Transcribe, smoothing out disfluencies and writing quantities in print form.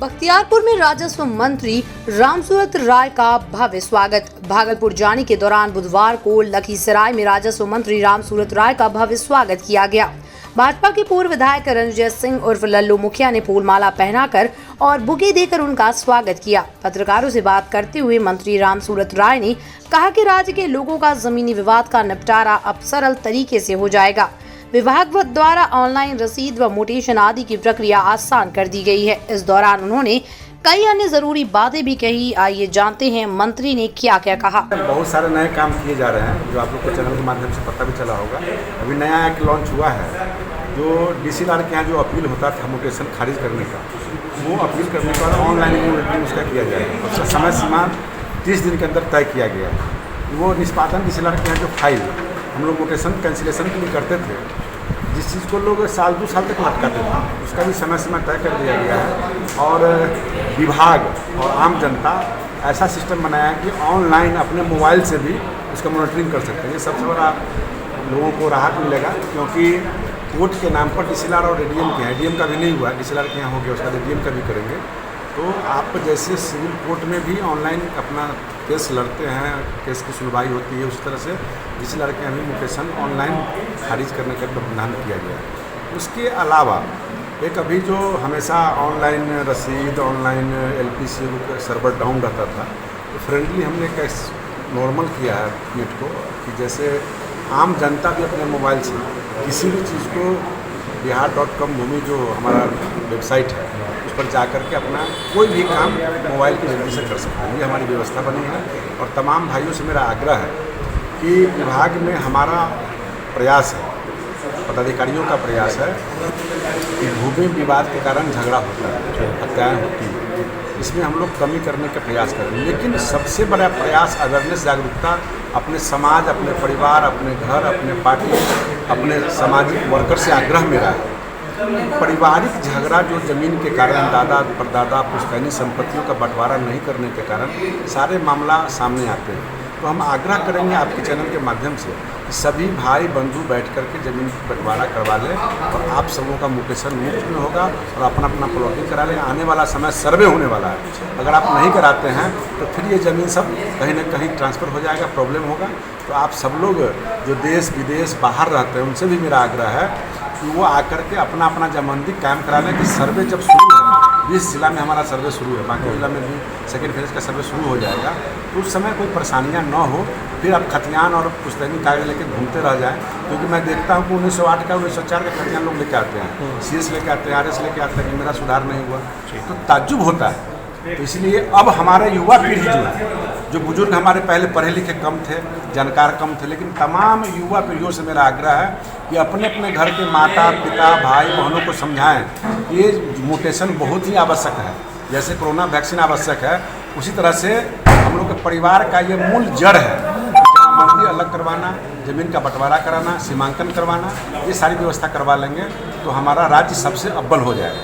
बख्तियारपुर में राजस्व मंत्री रामसूरत राय का भव्य स्वागत। भागलपुर जाने के दौरान बुधवार को लखीसराय में राजस्व मंत्री रामसूरत राय का भव्य स्वागत किया गया। भाजपा के पूर्व विधायक रणजीत सिंह उर्फ लल्लू मुखिया ने फूलमाला पहनाकर और बुके देकर उनका स्वागत किया। पत्रकारों से बात करते हुए मंत्री रामसूरत राय ने कहा कि राज्य के लोगों का जमीनी विवाद का निपटारा अब सरल तरीके से हो जाएगा। विभाग द्वारा ऑनलाइन रसीद व मोटेशन आदि की प्रक्रिया आसान कर दी गई है। इस दौरान उन्होंने कई अन्य जरूरी बातें भी कही। आइए जानते हैं मंत्री ने क्या क्या कहा। बहुत सारे नए काम किए जा रहे हैं जो आप लोग को चैनल के माध्यम से पता भी चला होगा। अभी नया एक लॉन्च हुआ है जो डीसीएलआर के यहाँ जो अपील होता था मोटेशन खारिज करने का, वो अपील करने के बाद ऑनलाइन उसका किया जाएगा। उसका समय सीमा 30 दिन के अंदर तय किया गया है। वो निष्पादन डीसीएलआर के यहाँ जो फाइल हम लोग मोटेशन कैंसिलेशन के लिए करते थे, जिस चीज़ को लोग साल 2 साल तक लटकाते थे, उसका भी समय सीमा तय कर दिया गया है। और विभाग और आम जनता ऐसा सिस्टम बनाया है कि ऑनलाइन अपने मोबाइल से भी उसका मॉनिटरिंग कर सकते हैं। ये सबसे बड़ा लोगों को राहत मिलेगा, क्योंकि कोर्ट के नाम पर डीसीएलआर और एडीएम के हैं, एडीएम का भी नहीं हुआ, डीसीएलआर के यहाँ हो गया, उसका एडीएम का भी करेंगे। तो आप जैसे सिविल कोर्ट में भी ऑनलाइन अपना केस लड़ते हैं, केस की सुनवाई होती है, उस तरह से डीसीएलआर के यहाँ भी मोटेशन ऑनलाइन खारिज करने का प्रावधान किया गया है। उसके अलावा एक अभी जो हमेशा ऑनलाइन रसीद, ऑनलाइन एलपीसी सर्वर डाउन रहता था, तो फ्रेंडली हमने एक नॉर्मल किया है नेट को, कि जैसे आम जनता भी अपने मोबाइल से किसी भी चीज़ को बिहार.com भूमि जो हमारा वेबसाइट है उस पर जा कर के अपना कोई भी काम मोबाइल के जरिए से कर सकते हैं। ये हमारी व्यवस्था बनी है। और तमाम भाइयों से मेरा आग्रह है कि विभाग में हमारा प्रयास है, पदाधिकारियों का प्रयास है कि भूमि विवाद के कारण झगड़ा होता है, हत्याएँ होती हैं, इसमें हम लोग कमी करने का प्रयास करें। लेकिन सबसे बड़ा प्रयास अवेयरनेस, जागरूकता अपने समाज, अपने परिवार, अपने घर, अपने पार्टी, अपने सामाजिक वर्कर से आग्रह मेरा है। पारिवारिक झगड़ा जो ज़मीन के कारण, दादा परदादा पुश्तैनी संपत्तियों का बंटवारा नहीं करने के कारण सारे मामला सामने आते हैं। तो हम आग्रह करेंगे आपके चैनल के माध्यम से कि सभी भाई बंधु बैठ कर के ज़मीन बंटवारा करवा लें और आप सबों का मोटेशन मुफ्त में होगा और अपना अपना प्लॉटिंग करा लें। आने वाला समय सर्वे होने वाला है, अगर आप नहीं कराते हैं तो फिर ये ज़मीन सब कहीं ना कहीं ट्रांसफ़र हो जाएगा, प्रॉब्लम होगा। तो आप सब लोग जो देश विदेश बाहर रहते हैं उनसे भी मेरा आग्रह है कि वो आकर के अपना अपना जमानती कायम करा लें। कि सर्वे जब शुरू है, 20 जिला में हमारा सर्वे शुरू है, बाकी जिला में भी सेकेंड फेज का सर्वे शुरू हो जाएगा, तो उस समय कोई परेशानियां न हो, फिर आप खतियान और पुश्तैनी कागज लेकर घूमते रह जाएं। क्योंकि मैं देखता हूं कि 1908 का 1904 का खतियान लोग लेके आते हैं, सीएस लेके आते हैं, आरएस लेके आते हैं कि मेरा सुधार नहीं हुआ, तो ताज्जुब होता है। तो इसलिए अब हमारे युवा पीढ़ी जो है, जो बुजुर्ग हमारे पहले पढ़े लिखे कम थे, जानकार कम थे, लेकिन तमाम युवा पीढ़ियों से मेरा आग्रह है कि अपने अपने घर के माता पिता भाई बहनों को समझाएं कि ये मोटेशन बहुत ही आवश्यक है। जैसे कोरोना वैक्सीन आवश्यक है, उसी तरह से हम लोग के परिवार का ये मूल जड़ है। जमीन अलग करवाना, जमीन का बंटवारा कराना, सीमांकन करवाना, ये सारी व्यवस्था करवा लेंगे तो हमारा राज्य सबसे अव्वल हो जाएगा।